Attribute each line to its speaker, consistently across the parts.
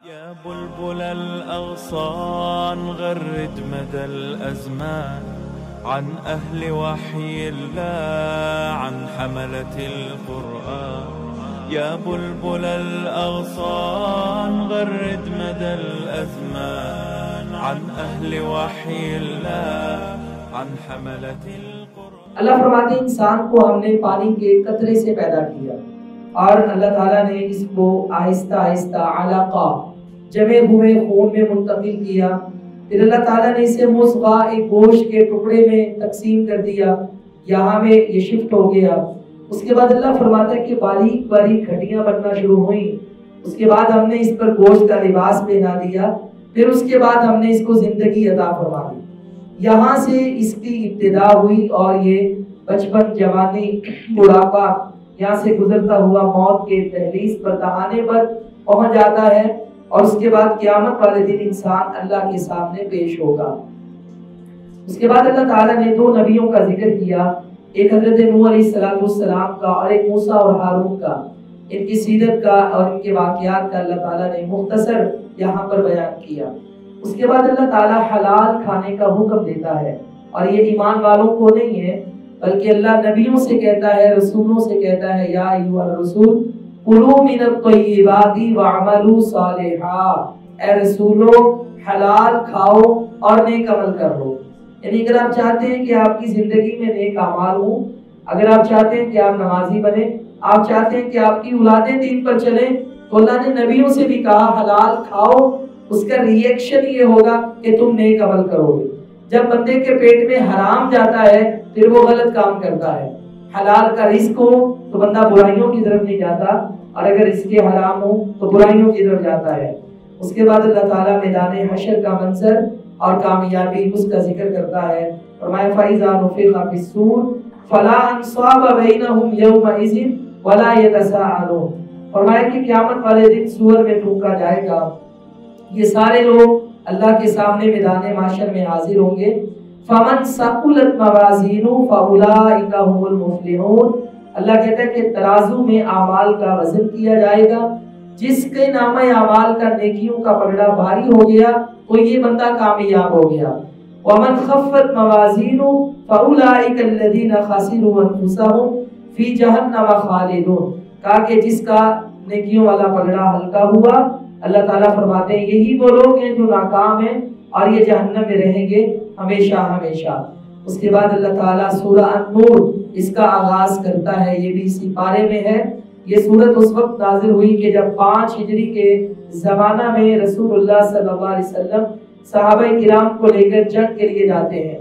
Speaker 1: يا بلبل الأغصان غرد مدى الأزمان عن أهل وحي الله عن حملة القرآن. يا بلبل الأغصان غرد مدى الأزمان عن أهل وحي الله عن حملة القرآن.
Speaker 2: اللہ فرماتے ہیں انسان کو ہم نے پانی کے قطرے سے پیدا کیا اور اللہ تعالیٰ نے اس کو آہستہ آہستہ علقہ جمے ہوئے خون میں منتقل کیا. پھر اللہ تعالیٰ نے اسے مضغہ ایک گوشت کے ٹکڑے میں تقسیم کر دیا. یہاں میں یہ شفٹ ہو گیا. اس کے بعد اللہ فرماتا ہے کہ باریک باریک ہڈیاں بننا شروع ہوئیں. اس کے بعد ہم نے اس پر گوشت کا لباس پہنا دیا. پھر اس کے بعد ہم نے اس کو زندگی عطا فرما دی. یہاں سے اس کی ابتدا ہوئی اور یہ بچپن، جوانی، بڑھاپا، یہاں سے گزرتا ہوا موت کے دہلیز پر دہانے پر پہنچ جاتا ہے اور اس کے بعد قیامت والے دن انسان اللہ کے سامنے پیش ہوگا. اس کے بعد اللہ تعالیٰ نے دو نبیوں کا ذکر کیا، ایک حضرت نوح علیہ السلام کا اور ایک موسیٰ اور ہارون کا. ان کی سیرت کا اور ان کے واقعات کا اللہ تعالیٰ نے مختصر یہاں پر بیان کیا. اس کے بعد اللہ تعالیٰ حلال کھانے کا حکم دیتا ہے اور یہ ایمان والوں کو نہیں ہے بلکہ اللہ نبیوں سے کہتا ہے، رسولوں سے کہتا ہے، یا ایھا الرسول کلوا من الطیبات واعملوا صالحا، اے رسولو حلال کھاؤ اور نیک عمل کرو. یعنی اگر آپ چاہتے ہیں کہ آپ کی زندگی میں نیک اعمال ہوں، اگر آپ چاہتے ہیں کہ آپ نمازی بنیں، آپ چاہتے ہیں کہ آپ کی اولادیں دین پر چلیں، تو اللہ نے نبیوں سے بھی کہا حلال کھاؤ. اس کا ری ایکشن یہ ہوگا کہ تم نیک عمل کرو گے. جب بندے کے پیٹ میں حرام جاتا ہے پھر وہ غلط کام کرتا ہے. حلال کا رزق ہو تو بندہ برائیوں کی طرف نہیں جاتا اور اگر رزق حرام ہو تو برائیوں کی طرف جاتا ہے. اس کے بعد اللہ تعالیٰ میدان حشر کا منظر اور کامیابی اس کا ذکر کرتا ہے. فرمایا فَإِذَا نُفِخَ فِي الصُّورِ فَلَا أَنْصَابَ بَيْنَهُمْ يَوْمَئِذٍ وَلَا يَتَسَاءَلُونَ. فرمایا کہ قیامت والے دن سور میں پھونکا جائے گا. یہ سارے لوگ اللہ کے سامنے میدان محشر میں حاضر ہوں گے. فَمَنْ ثَقُلَتْ مَوَازِينُهُ فَأُولَٰئِكَ هُمُ الْمُفْلِحُونَ. اللہ کہتا ہے کہ ترازو میں اعمال کا وزن کیا جائے گا. جس کے نامہ اعمال کا نیکیوں کا پلڑا بھاری ہو گیا تو یہ بندہ کامیاب ہو گیا. وَمَنْ خَفَّتْ مَوَازِينُهُ فَأُولَٰئِكَ الَّذِينَ خَسِرُوا أَنفُسَهُمْ فِي جَهَنَّمَ خَالِدُونَ. کہا کہ جس کا نیکیوں والا پلڑا ہلکا ہوا، اللہ تعالیٰ فرماتے ہیں یہی وہ لوگ ہیں جو ناکام ہیں اور یہ جہنم میں رہیں گے ہمیشہ ہمیشہ. اس کے بعد اللہ تعالیٰ سورہ النور اس کا آغاز کرتا ہے. یہ بھی اسی پارے میں ہے. یہ سورت اس وقت نازل ہوئی کہ جب 5 ہجری کے زمانہ میں رسول اللہ صلی اللہ علیہ وسلم صحابہ کرام کو لے کر جنگ کے لیے جاتے ہیں.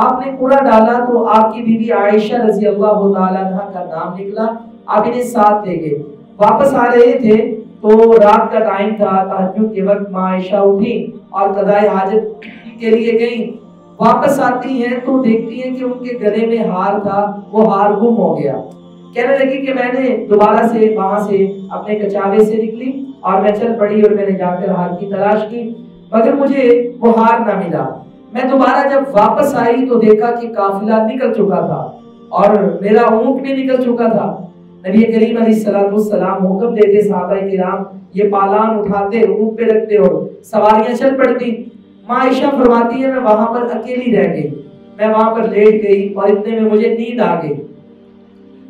Speaker 2: آپ نے کوڑا ڈالا تو آپ کی بیوی عائشہ رضی اللہ تعالیٰ عنہ کا نام نکلا. آپ انہیں ساتھ لے گئے. واپس آ رہے تھے تو رات کا ٹائم تھا. تہجد کے وقت ماں عائشہ اٹھی اور قضائے حاجت کے لیے گئیں. واپس آتی ہیں تو دیکھتی ہیں کہ ان کے گلے میں ہار تھا، وہ ہار گم ہو گیا. کہنے لگی کہ میں نے دوبارہ سے وہاں سے اپنے کچاوے سے نکلی اور میں چل پڑی اور میں نے جا کر ہار کی تلاش کی مگر مجھے وہ ہار نہ ملا. میں دوبارہ جب واپس آئی تو دیکھا کہ قافلہ نکل چکا تھا اور میرا اونٹ بھی نکل چکا تھا. نبی کریم علیہ السلام حکم دیتے صحابہ کرام یہ پالان اٹھاتے اونٹ پہ رکھتے اور سواریاں چل پڑتی. ماں عائشہ فرماتی ہے میں وہاں پر اکیلی رہ گئی. میں وہاں پر لیٹ گئی اور اتنے میں مجھے نیند آ گئی.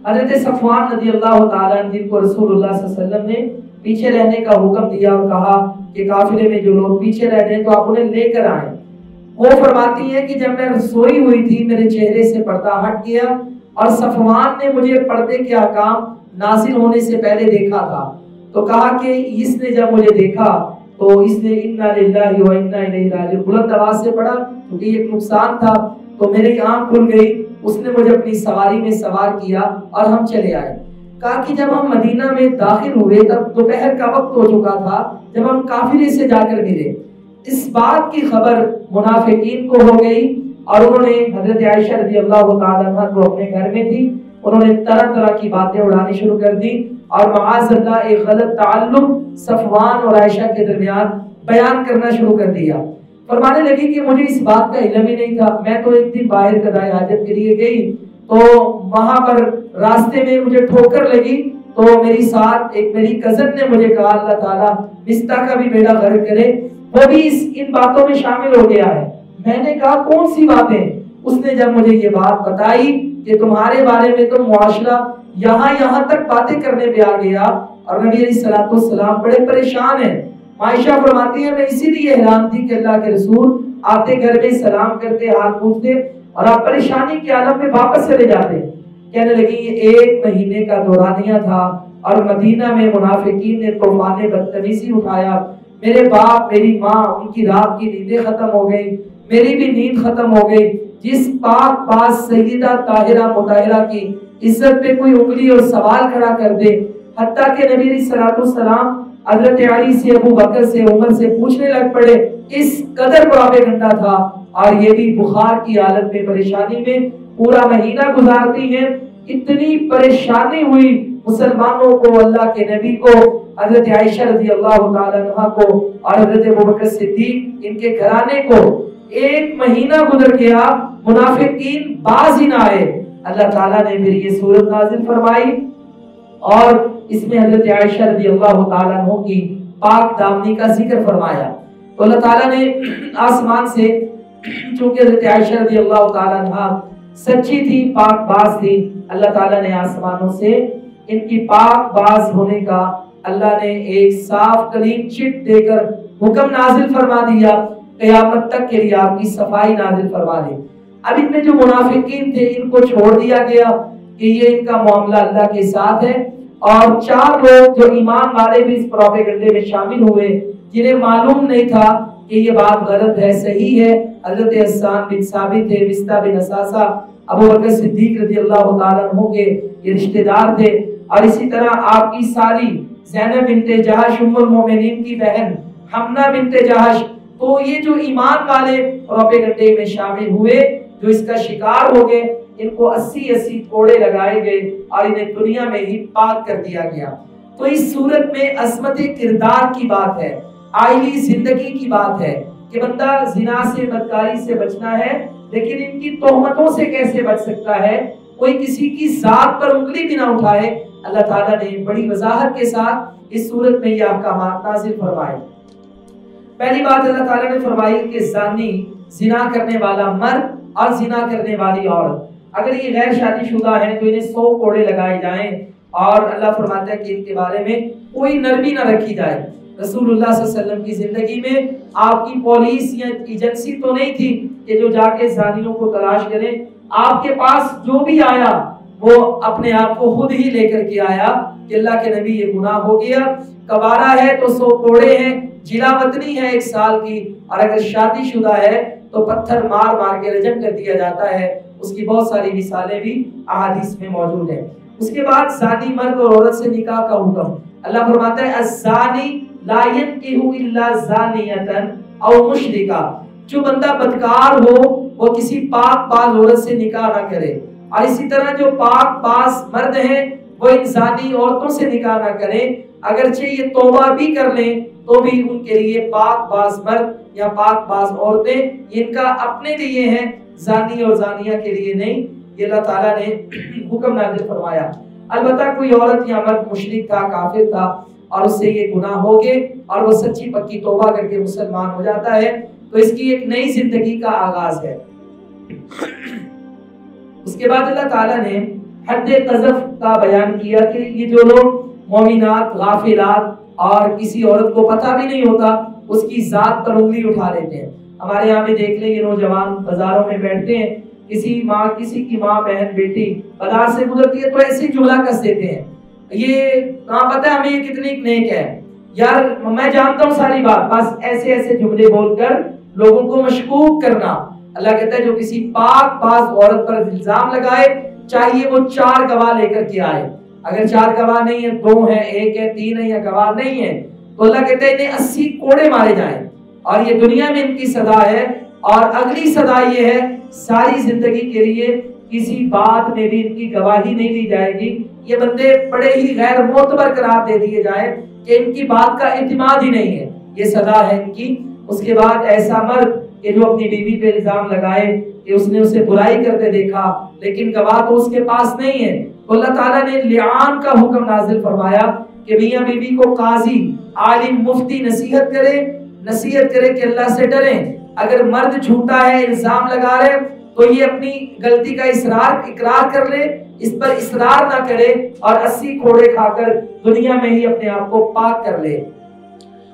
Speaker 2: حضرت صفوان رضی اللہ تعالیٰ عنہ جن کو رسول اللہ صلی اللہ علیہ وسلم نے پیچھے رہنے کا حکم دیا اور کہا کہ قافلے میں جو لوگ پیچھے رہ ہیں تو آپ انہیں لے کر آئیں. وہ فرماتی ہے کہ جب میں سوئی ہوئی تھی میرے چہرے سے پردہ ہٹ گیا اور صفوان نے مجھے پردے کے احکام نازل ہونے سے پہلے دیکھا تھا تو کہا کہ اس نے جب مجھے دیکھا تو اس نے انا للہ و انا الیہ راجعون بلند آواز سے پڑھا کیونکہ ایک نقصان تھا تو میری آنکھ کھل گئی. اس نے مجھے اپنی سواری میں سوار کیا اور ہم چلے آئے. کہا کہ جب ہم مدینہ میں داخل ہوئے تب دوپہر کا وقت ہو چکا تھا جب ہم قافلے سے جا کر ملے. اس بات کی خبر منافقین کو ہو گئی اور انہوں نے حضرت عائشہ رضی اللہ تعالیٰ عنہ کو اپنے گھر میں تھی انہوں نے طرح طرح کی باتیں اڑانی شروع کر دی اور معاذ اللہ ایک غلط تعلق صفوان اور عائشہ کے درمیان بیان کرنا شروع کر دیا. فرمانے لگی کہ مجھے اس بات کا علم ہی نہیں تھا. میں تو ایک دن باہر قضائے حاجت کے لیے گئی تو وہاں پر راستے میں مجھے ٹھوکر لگی تو میری ساتھ ایک میری کزن نے مجھے کہا اللہ تعالیٰ مصطح کا بھی بیڑا غرق کرے، وہ بھی ان باتوں میں شامل ہو گیا ہے۔ میں نے کہا کون سی باتیں؟ اس نے جب مجھے یہ بات بتائی کہ تمہارے بارے میں تو معاشرہ یہاں تک باتیں کرنے پہ آ گیا، اور نبی علیہ الصلوۃ والسلام بڑے پریشان ہیں۔ عائشہ فرماتی ہے میں اسی لیے حیران تھی کہ اللہ کے رسول آتے گھر میں سلام کرتے، حال پوچھتے، اور آپ پریشانی کے عالم میں واپس چلے جاتے۔ کہنے لگی یہ 1 مہینے کا دورانیہ تھا، اور مدینہ میں منافقین نے طوفان بدتمیزی اٹھایا، میرے باپ میری ماں ان کی رات کی نیندیں ختم ہو گئی، میری بھی نیند ختم ہو گئی۔ جس پاک باز سیدہ طاہرہ مطہرہ کی عزت پہ کوئی انگلی اور سوال کھڑا کر دے، حتیٰ کہ نبی علیہ الصلوۃ والسلام حضرت علی سے، ابو بکر سے، عمر سے پوچھنے لگ پڑے، اس قدر پراپیگنڈا تھا۔ اور یہ بھی بخار کی حالت میں پریشانی میں پورا مہینہ گزارتی ہیں۔ اتنی پریشانی ہوئی مسلمانوں کو، اللہ کے نبی کو، حضرت عائشہ رضی اللہ تعالی عنہ کو اور حضرت ابوبکر صدیق ان کے گھرانے کو 1 مہینہ گزر گیا، منافقین باز ہی نہ آئے۔ اللہ تعالیٰ نے پھر یہ سورت نازل فرمائی اور اس میں حضرت عائشہ رضی اللہ تعالی عنہ کی پاک دامنی کا ذکر فرمایا۔ تو اللہ تعالیٰ نے آسمان سے، چونکہ حضرت عائشہ رضی اللہ تعالی عنہ سچی تھی، پاک باز تھی، اللہ تعالیٰ نے آسمانوں سے ان کی پاک باز ہونے کا اللہ نے ایک صاف کلیم چٹ دے کر حکم نازل فرما دیا، قیامت تک کے لیے آپ کی صفائی نازل فرما دے۔ اب ان میں جو منافقین تھے ان کو چھوڑ دیا گیا کہ یہ ان کا معاملہ اللہ کے ساتھ ہے، اور 4 لوگ جو ایمان والے بھی اس پروپیگنڈے میں شامل ہوئے، جنہیں معلوم نہیں تھا کہ یہ بات غلط ہے صحیح ہے، حضرت حسان بن ثابت ہے، مصطح بن اساسہ، ابو بکر صدیق رضی اللہ تعالیٰ عنہ کے یہ رشتہ دار تھے، اور اسی طرح آپ کی سالی زینب بنت جہش ام المومنین کی بہن حمنہ بنت جہش۔ تو یہ جو ایمان والے پروپیگنڈے میں شامل ہوئے، جو اس کا شکار ہو گئے، ان کو 80 کوڑے لگائے گئے اور انہیں دنیا میں ہی پاک کر دیا گیا۔ تو اس صورت میں عصمت کردار کی بات ہے، عائلی زندگی کی بات ہے کہ بندہ زنا سے، بدکاری سے بچنا ہے، لیکن ان کی تہمتوں سے کیسے بچ سکتا ہے، کوئی کسی کی ذات پر انگلی بھی نہ اٹھائے۔ اللہ تعالیٰ نے بڑی وضاحت کے ساتھ اس صورت میں یہ احکامات نازل فرمائے۔ پہلی بات اللہ تعالیٰ نے فرمائی کہ زانی، زنا کرنے والا مرد اور زنا کرنے والی عورت، اگر یہ غیر شادی شدہ ہیں تو انہیں 100 کوڑے لگائے جائیں، اور اللہ فرماتا ہے کہ ان کے بارے میں کوئی نرمی نہ رکھی جائے۔ رسول اللہ صلی اللہ علیہ وسلم کی زندگی میں آپ کی پولیس یا ایجنسی تو نہیں تھی کہ جو جا کے زانیوں کو تلاش کریں، آپ کے پاس جو بھی آیا وہ اپنے آپ کو خود ہی لے کر کے آیا کہ اللہ کے نبی یہ گناہ ہو گیا، کبارہ ہے تو 100 کوڑے ہیں، جلا وطنی ہے 1 سال کی، اور اگر شادی شدہ ہے تو پتھر مار مار کے رجم کر دیا جاتا ہے۔ اس کی بہت ساری مثالیں بھی احادیث میں موجود ہیں۔ اس کے بعد زانی مرد اور عورت سے نکاح کا حکم، اللہ فرماتا ہے الزانی لا ينكح الا زانیۃ او مشرکہ، جو بندہ بدکار ہو وہ کسی پاک باز عورت سے نکاح نہ کرے، اور اسی طرح جو پاک باز مرد ہیں وہ ان زانی عورتوں سے نکاح نہ کریں، اگرچہ یہ توبہ بھی کر لیں تو بھی ان کے لیے پاک باز مرد یا پاک باز عورتیں ان کا اپنے لیے ہیں، زانی اور زانیہ کے لیے نہیں۔ یہ اللہ تعالیٰ نے حکم نازل فرمایا۔ البتہ کوئی عورت یا مرد مشرک تھا، کافر تھا، اور اس سے یہ گناہ ہو گئے اور وہ سچی پکی توبہ کر کے مسلمان ہو جاتا ہے تو اس کی ایک نئی زندگی کا آغاز ہے۔ اس کے بعد اللہ تعالیٰ نے حد قذف کا بیان کیا کہ یہ جو لوگ مومنات، غافلات اور کسی عورت کو پتہ بھی نہیں ہوتا اس کی ذات پر انگلی اٹھا لیتے ہیں۔ ہمارے یہاں بھی دیکھ لیں، یہ نوجوان بازاروں میں بیٹھتے ہیں، کسی کی ماں، بہن، بیٹی بازار سے گزرتی ہے تو ایسے جملہ کس دیتے ہیں، یہ کہاں پتہ ہے ہمیں یہ کتنی نیک ہے، یار میں جانتا ہوں ساری بات، بس ایسے ایسے جملے بول کر لوگوں کو مشکوک کرنا۔ اللہ کہتا ہے جو کسی پاک باز عورت پر الزام لگائے، چاہیے وہ 4 گواہ لے کر کے آئے، اگر 4 گواہ نہیں ہیں، 2 ہیں، 1 ہے، 3 ہے یا گواہ نہیں ہے تو اللہ کہتا ہے انہیں 80 کوڑے مارے جائیں، اور یہ دنیا میں ان کی سزا ہے، اور اگلی سزا یہ ہے ساری زندگی کے لیے کسی بات میں بھی ان کی گواہی نہیں دی جائے گی، یہ بندے بڑے ہی غیر معتبر قرار دے دیے جائے کہ ان کی بات کا اعتماد ہی نہیں ہے، یہ سزا ہے ان کی۔ اس کے بعد ایسا مرد کہ جو اپنی بیوی پہ الزام لگائے کہ اس نے اسے برائی کرتے دیکھا لیکن گواہ تو اس کے پاس نہیں ہے، تو اللہ تعالیٰ نے لعان کا حکم نازل فرمایا کہ میاں بیوی کو قاضی عالم مفتی نصیحت کرے کہ اللہ سے ڈریں. اگر مرد جھوٹا ہے الزام لگا رہے تو یہ اپنی غلطی کا اقرار کر لے, اس پر اصرار نہ کرے اور 80 کھوڑے کھا کر دنیا میں ہی اپنے آپ کو پاک کر لے.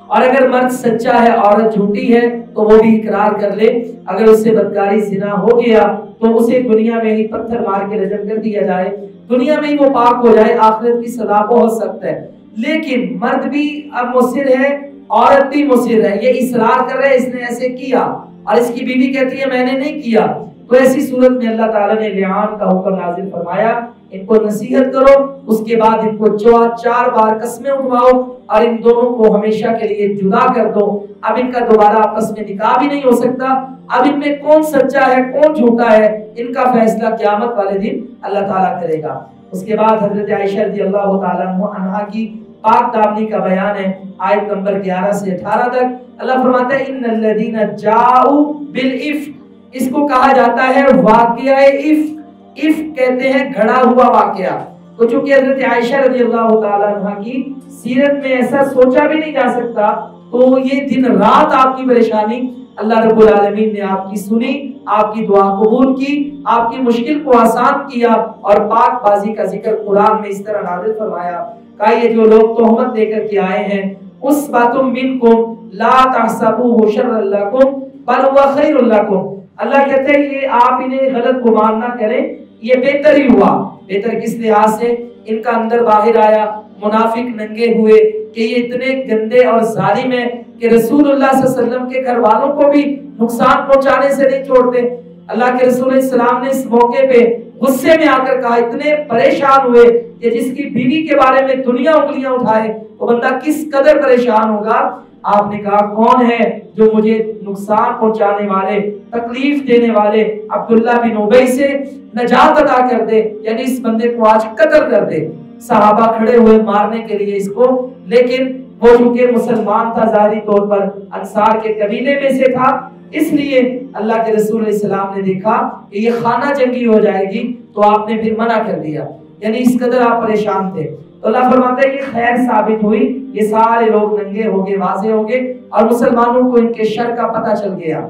Speaker 2: اور اگر مرد سچا ہے عورت جھوٹی ہے تو وہ بھی اقرار کر لے. اگر اس سے بدکاری زنا ہو گیا تو اسے دنیا میں ہی پتھر مار کے رجم کر دیا جائے, دنیا میں ہی وہ پاک ہو جائے, آخرت کی سزا بہت سخت ہے. لیکن مرد بھی اب مصر ہے, عورت بھی مصر ہے, یہ اصرار کر رہے ہیں اس نے ایسے کیا اور اس کی بیوی کہتی ہے میں نے نہیں کیا, تو ایسی صورت میں اللہ تعالیٰ نے لعان کا حکم نازل فرمایا. ان کو نصیحت کرو, اس کے بعد ان کو 4 بار قسمیں اٹھواؤ اور ان دونوں کو ہمیشہ کے لیے جدا کر دو. اب ان کا دوبارہ آپس میں نکاح بھی نہیں ہو سکتا. اب ان میں کون سچا ہے کون جھوٹا ہے ان کا فیصلہ قیامت والے دن اللہ تعالیٰ کرے گا. اس کے بعد حضرت عائشہ رضی اللہ تعالیٰ عنہا کی پاک دامنی کا بیان ہے, آیت نمبر 11 سے 18 تک. اللہ فرماتا ہے ان الذین جاؤ بالافک, اس کو کہا جاتا ہے واقعہ افک. افک کہتے ہیں گھڑا ہوا واقعہ. تو چونکہ حضرت عائشہ رضی اللہ تعالیٰ عنہ کی سیرت میں ایسا سوچا بھی نہیں جا سکتا, تو یہ دن رات آپ کی پریشانی اللہ رب العالمین نے آپ کی سنی, آپ کی دعا قبول کی, آپ کی مشکل کو آسان کیا اور پاک بازی کا ذکر قرآن میں اس طرح نازل فرمایا. کہا یہ جو لوگ تہمت دے کر کے آئے ہیں اس باتم منکم لا تحسبوه شرا لکم بل هو خیر لکم. اللہ کہتے ہیں یہ آپ انہیں غلط گمان نہ کریں, یہ بہتر ہی ہوا. بہتر کس لحاظ سے؟ ان کا اندر باہر آیا, منافق ننگے ہوئے کہ یہ اتنے گندے اور ظالم ہیں کہ رسول اللہ صلی اللہ علیہ وسلم کے گھر والوں کو بھی نقصان پہنچانے سے نہیں چھوڑتے. اللہ کے رسول علیہ السلام نے اس موقع پہ غصے میں آ کر کہا, اتنے پریشان ہوئے کہ جس کی بیوی کے بارے میں دنیا انگلیاں اٹھائے وہ بندہ کس قدر پریشان ہوگا. آپ نے کہا کون ہے جو مجھے نقصان پہنچانے والے تکلیف دینے والے عبداللہ بن ابی سے نجات عطا کر دے, یعنی اس بندے کو آج قتل کر دے. صحابہ کھڑے ہوئے مارنے کے لیے اس کو, لیکن وہ چونکہ مسلمان تھا ظاہری طور پر انصار کے قبیلے میں سے تھا, اس لیے اللہ کے رسول علیہ السلام نے دیکھا کہ یہ خانہ جنگی ہو جائے گی تو آپ نے پھر منع کر دیا, یعنی اس قدر آپ پریشان تھے. تو اللہ فرماتا ہے کہ خیر ثابت ہوئی, یہ سارے لوگ ننگے ہو گئے, واضح ہو گئے اور مسلمانوں کو ان کے شر کا پتہ چل گیا.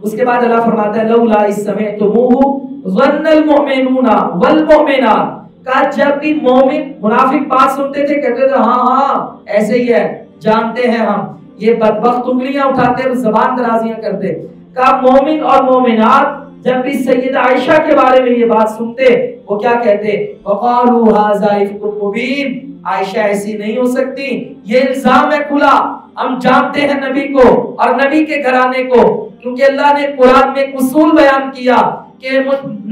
Speaker 2: اس کے بعد اللہ فرماتا ہے لولا اذ سمعتموہ ظن المؤمنون والمؤمنات, کہا جب بھی مومن منافق بات سنتے تھے کہتے تھے ہاں ایسے ہی ہے, جانتے ہیں ہم. یہ بدبخت انگلیاں اٹھاتے اور زبان درازیاں کرتے. کہا مومن اور مومنات جب بھی سیدہ عائشہ کے بارے میں یہ بات سنتے وہ کیا کہتے, وقالوا ھذا افک مبین, عائشہ ایسی نہیں ہو سکتی, یہ الزام ہے کھلا. ہم جانتے ہیں نبی کو اور نبی کے گھرانے کو, کیونکہ اللہ نے قرآن میں ایک اصول بیان کیا کہ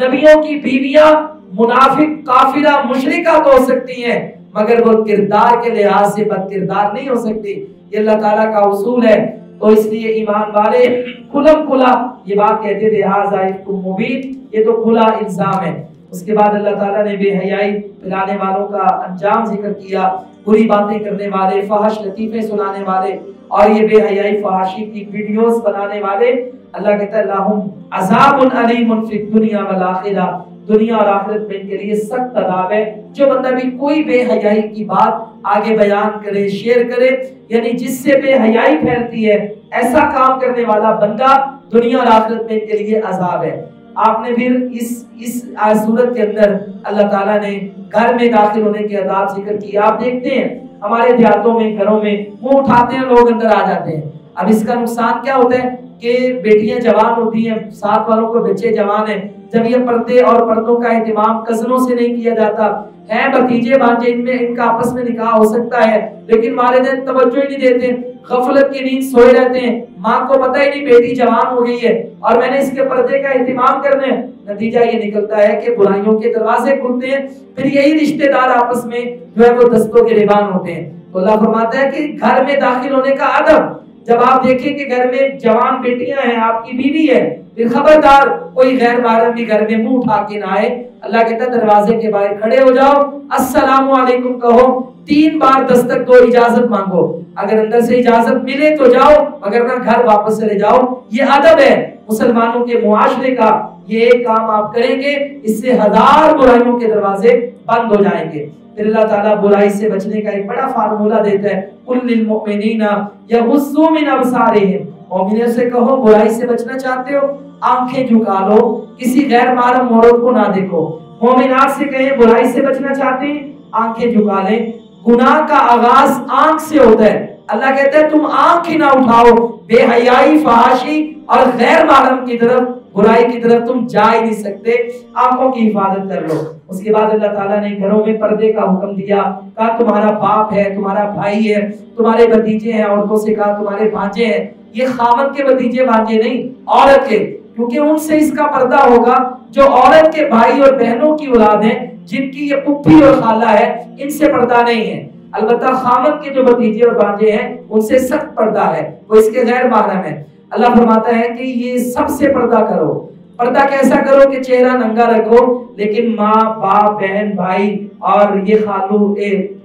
Speaker 2: نبیوں کی بیویاں منافق کافرہ مشرکہ تو ہو سکتی ہیں مگر وہ کردار کے لحاظ سے بد کردار نہیں ہو سکتی. یہ اللہ تعالیٰ کا اصول ہے. تو اس لیے ایمان والے کھلم کھلا یہ بات کہتے تھے ھذا افک مبین, یہ تو کھلا الزام ہے. اس کے بعد اللہ تعالیٰ نے بے حیائی پھیلانے والوں کا انجام ذکر کیا, بری باتیں کرنے والے, فحش لطیفے سنانے والے اور یہ بے حیائی فحاشی کی ویڈیوز بنانے والے. اللہ کہتا ہے لہم عذاب علیم فی الدنیا والآخرہ, دنیا اور آخرت میں ان کے لیے سخت عذاب ہے. جو بندہ بھی کوئی بے حیائی کی بات آگے بیان کرے, شیئر کرے, یعنی جس سے بے حیائی پھیلتی ہے, ایسا کام کرنے والا بندہ دنیا اور آخرت میں ان کے لیے عذاب ہے. آپ نے پھر اس صورت کے اندر اللہ تعالیٰ نے گھر میں داخل ہونے کے آداب ذکر کیا. آپ دیکھتے ہیں ہمارے دیہاتوں میں گھروں میں منہ اٹھاتے ہیں لوگ اندر آ جاتے ہیں. اب اس کا نقصان کیا ہوتا ہے کہ بیٹیاں جوان ہوتی ہیں, ساتھ والوں کو بچے جوان ہیں, جب یہ پردے اور پردوں کا اہتمام کزنوں سے نہیں کیا جاتا ہے, بھتیجے بھانجے ان کا آپس میں نکاح ہو سکتا ہے لیکن والدین توجہ ہی نہیں دیتے, غفلت کی نیند سوئے رہتے ہیں, ماں کو پتہ ہی نہیں بیٹی جوان ہو گئی ہے اور میں نے اس کے پردے کا اہتمام کرنا ہے. نتیجہ یہ نکلتا ہے کہ برائیوں کے دروازے کھلتے ہیں, پھر یہی رشتہ دار آپس میں جو ہے وہ دستوں کے گریبان ہوتے ہیں. تو اللہ فرماتا ہے کہ گھر میں داخل ہونے کا ادب, جب آپ دیکھیں کہ گھر میں جوان بیٹیاں ہیں, آپ کی بیوی ہے, پھر خبردار کوئی غیر محرم بھی گھر میں منہ اٹھا کے نہ آئے. اللہ کہتا ہے دروازے کے باہر کھڑے ہو جاؤ, السلام علیکم کہو, 3 بار دستک دو, اجازت مانگو, اگر اندر سے اجازت ملے تو جاؤ, اگر نہ گھر واپس چلے جاؤ. یہ ادب ہے مسلمانوں کے معاشرے کا. یہ ایک کام آپ کریں گے اس سے 1000 برائیوں کے دروازے بند ہو جائیں گے. پھر اللہ تعالیٰ برائی سے بچنے کا ایک بڑا فارمولہ دیتا ہے، قُلْ لِلْمُؤْمِنِينَ يَغُضُّوا مِنْ أَبْصَارِهِمْ، مومنوں سے کہو برائی سے بچنا چاہتے ہو آنکھیں جھکا لو، کسی غیر محرم عورت کو نہ دیکھو۔ مومنات سے کہیں برائی سے بچنا چاہتے ہیں آنکھیں جھکا لیں۔ گناہ کا آغاز آنکھ سے ہوتا ہے، اللہ کہتا ہے تم آنکھ ہی نہ اٹھاؤ، بے حیائی، فحاشی اور غیر محرم کی طرف، برائی کی طرف تم جا ہی نہیں سکتے، آنکھوں کی حفاظت کر لو۔ اس کے بعد اللہ تعالیٰ نے گھروں میں پردے کا حکم دیا، کہا تمہارا باپ ہے، تمہارا بھائی ہے، تمہارے بھتیجے ہیں، عورتوں سے کہا تمہارے بھانجے ہیں، یہ خاوند کے بھتیجے بھانجے نہیں، عورت کے، کیونکہ ان سے اس کا پردہ ہوگا جو عورت کے بھائی اور بہنوں کی اولاد ہیں، جن کی یہ پھپھی اور خالہ ہے، ان سے پردہ نہیں ہے۔ البتہ خاوند کے جو بھتیجے اور بھانجے ہیں ان سے سخت پردہ ہے، وہ اس کے غیر محرم ہے۔ اللہ فرماتا ہے کہ یہ سب سے پردہ کرو۔ پردہ کیسا کرو کہ چہرہ ننگا رکھو، لیکن ماں، باپ، بہن، بھائی اور یہ خالو،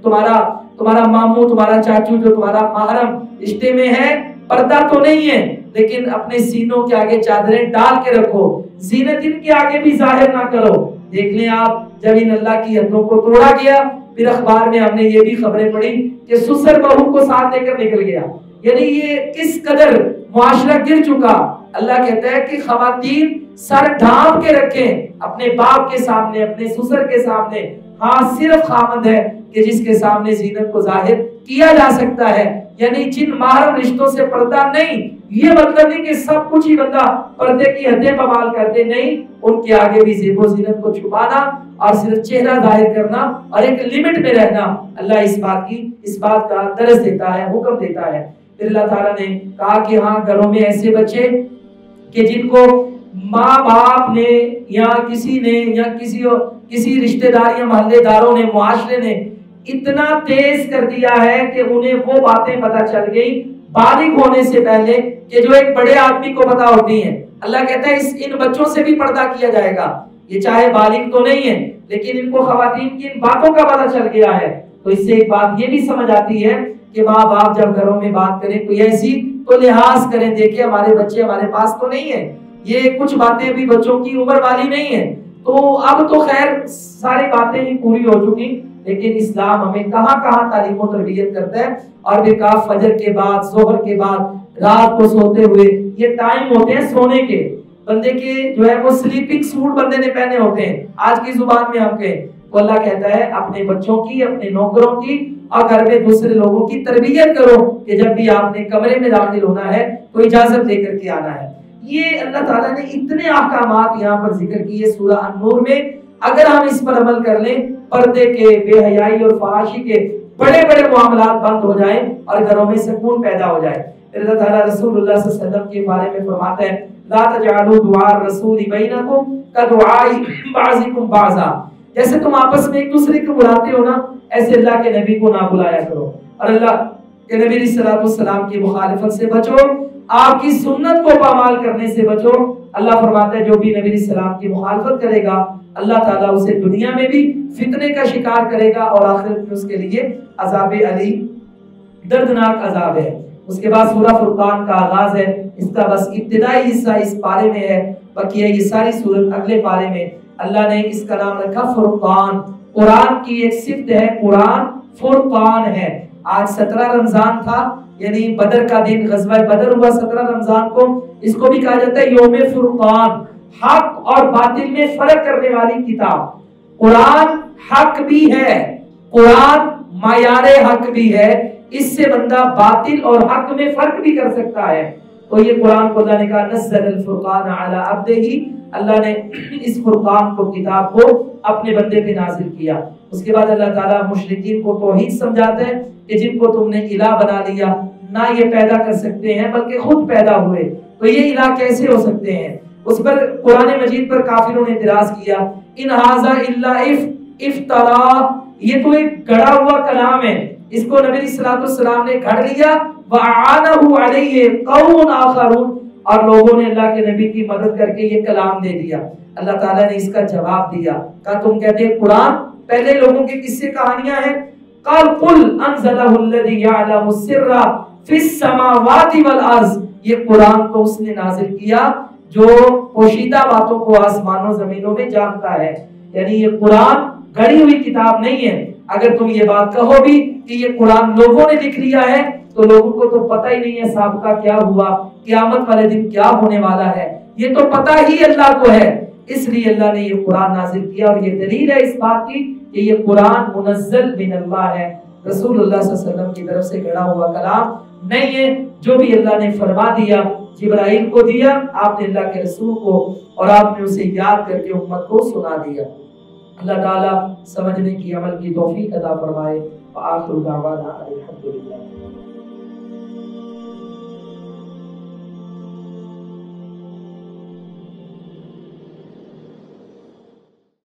Speaker 2: تمہارا ماموں، تمہارا چاچو جو تمہارا محرم رشتے میں ہے، پردہ تو نہیں ہے، لیکن اپنے سینوں کے آگے چادریں ڈال کے رکھو، زینت ان کے آگے بھی ظاہر نہ کرو۔ دیکھ لیں آپ، جب ان اللہ کی حدوں کو توڑا گیا، پھر اخبار میں ہم نے یہ بھی خبریں پڑھی کہ سسر بہو کو ساتھ لے کر نکل گیا، یعنی یہ کس قدر معاشرہ گر چکا۔ اللہ کہتا ہے کہ خواتین سر ڈھانپ کے رکھیں اپنے باپ کے سامنے، اپنے سسر کے سامنے، ہاں صرف خاوند ہے کہ جس کے سامنے زینت کو ظاہر کیا جا سکتا ہے، یعنی جن محرم رشتوں سے پردہ نہیں، یہ مطلب نہیں کہ سب کچھ ہی بندہ پردے کی حدیں بمال کرتے، نہیں، ان کے آگے بھی زیب و زینت کو چھپانا اور صرف چہرہ ظاہر کرنا اور ایک لیمٹ میں رہنا، اللہ اس بات کا درس دیتا ہے، حکم دیتا ہے۔ پھر اللہ تعالیٰ نے کہا کہ ہاں گھروں میں ایسے بچے کہ جن کو ماں باپ نے یا کسی نے یا کسی رشتہ دار یا محلے داروں نے، معاشرے نے اتنا تیز کر دیا ہے کہ انہیں وہ باتیں پتہ چل گئی بالغ ہونے سے پہلے کہ جو ایک بڑے آدمی کو پتہ ہوتی ہیں۔ اللہ کہتا ہے ان بچوں سے بھی پردہ کیا جائے گا، یہ چاہے بالغ تو نہیں ہے لیکن ان کو خواتین کی ان باتوں کا پتہ چل گیا ہے۔ تو اس سے ایک بات یہ بھی سمجھ آتی ہے کہ ماں باپ جب گھروں میں بات کریں کوئی ایسی تو لحاظ کریں، دیکھیں ہمارے بچے ہمارے پاس تو نہیں ہے، یہ کچھ باتیں بھی بچوں کی عمر والی نہیں ہیں۔ تو اب تو خیر ساری باتیں ہی پوری ہو چکی، لیکن اسلام ہمیں کہاں کہاں تعلیم و تربیت کرتا ہے، اور پھر کہا فجر کے بعد، ظہر کے بعد، رات کو سوتے ہوئے، یہ ٹائم ہوتے ہیں سونے کے، بندے کے جو ہے وہ سلیپنگ سوٹ بندے نے پہنے ہوتے ہیں، آج کی زبان میں ہم کہیں تو اللہ کہتا ہے اپنے بچوں کی، اپنے نوکروں کی اور گھر میں دوسرے لوگوں کی تربیت کرو کہ جب بھی آپ نے کمرے میں داخل ہونا ہے تو اجازت لے کر کے آنا ہے۔ یہ اللہ تعالیٰ نے اتنے احکامات یہاں پر ذکر کیے سورہ النور میں، اگر ہم اس پر عمل کر لیں، پردے کے، بے حیائی اور فحاشی کے بڑے بڑے معاملات بند ہو جائیں اور گھروں میں سکون پیدا ہو جائے۔ اللہ تعالیٰ رسول اللہ صلی اللہ علیہ وسلم کے بارے میں فرماتا ہے لا تجعلوا دعاء الرسول بینکم کدعاء بعضکم بعضا، جیسے تم آپس میں ایک دوسرے کو بلاتے ہو نا، ایسے اللہ کے نبی کو نہ بلایا کرو، اور اللہ کہ نبی علیہ الصلوۃ والسلام کی مخالفت سے بچو، آپ کی سنت کو پامال کرنے سے بچو۔ اللہ فرماتا ہے جو بھی نبی علیہ السلام کی مخالفت کرے گا اللہ تعالیٰ اسے دنیا میں بھی فتنے کا شکار کرے گا اور آخرت میں اس کے لیے عذاب علی، دردناک عذاب ہے۔ اس کے بعد سورہ فرقان کا آغاز ہے، اس کا بس ابتدائی حصہ اس پارے میں ہے، بقیہ یہ ساری سورت اگلے پارے میں۔ اللہ نے اس کا نام رکھا فرقان، قرآن کی ایک صفت ہے، قرآن فرقان ہے۔ آج 17 رمضان تھا، یعنی بدر کا دن، غزوہ بدر ہوا 17 رمضان کو، اس کو بھی کہا جاتا ہے یوم فرقان، حق اور باطل میں فرق کرنے والی کتاب۔ قرآن حق بھی ہے، قرآن معیار حق بھی ہے، اس سے بندہ باطل اور حق میں فرق بھی کر سکتا ہے۔ تو یہ قرآن کو اللہ نے کہا نزل الفرقان علی عبدہ، اللہ نے اس فرقان کو، کتاب کو اپنے بندے پہ نازل کیا۔ اس کے بعد اللہ تعالیٰ مشرکین کو توحید سمجھاتے ہیں کہ جن کو تم نے الہ بنا لیا، نہ یہ پیدا کر سکتے ہیں بلکہ خود پیدا ہوئے، تو یہ الہ کیسے ہو سکتے ہیں؟ اس پر قرآن مجید پر کافروں نے اعتراض کیا ان ھذا الا افترا، یہ تو ایک گڑا ہوا کلام ہے، اس کو نبی صلی اللہ علیہ وسلم نے گھڑ لیا، وَأَعَانَهُ عَلَيْهِ قَوْمٌ آخَرُونَ، اور لوگوں نے اللہ کے نبی کی مدد کر کے یہ کلام دے دیا۔ اللہ تعالیٰ نے اس کا جواب دیا، کہا تم کہتے ہیں قرآن پہلے لوگوں کے قصے کہانیاں ہیں، قال قل انزلہ الذی یعلم السر فی السماوات والارض، یہ قرآن تو اس نے نازل کیا جو پوشیدہ باتوں کو آسمانوں زمینوں میں جانتا ہے، یعنی یہ قرآن گھڑی ہوئی کتاب نہیں ہے، اگر تم یہ بات کہو بھی کہ یہ قرآن لوگوں نے لکھ لیا ہے تو لوگوں کو تو پتہ ہی نہیں ہے سابقہ کیا ہوا، قیامت والے دن کیا ہونے والا ہے، یہ تو پتہ ہی اللہ کو ہے۔ اس لیے اللہ نے یہ قرآن نازل کیا، اور یہ دلیل ہے اس بات کی کہ یہ قرآن منزل من اللہ ہے، رسول اللہ صلی اللہ علیہ وسلم کی طرف سے گھڑا ہوا کلام نہیں ہے۔ جو بھی اللہ نے فرما دیا جبرائیل کو دیا، آپ نے اللہ کے رسول کو، اور آپ نے اسے یاد کر کے امت کو سنا دیا۔ اللہ تعالیٰ سمجھنے کی، عمل کی توفیق عطا فرمائے۔ وآخر دعوانا الحمدللہ۔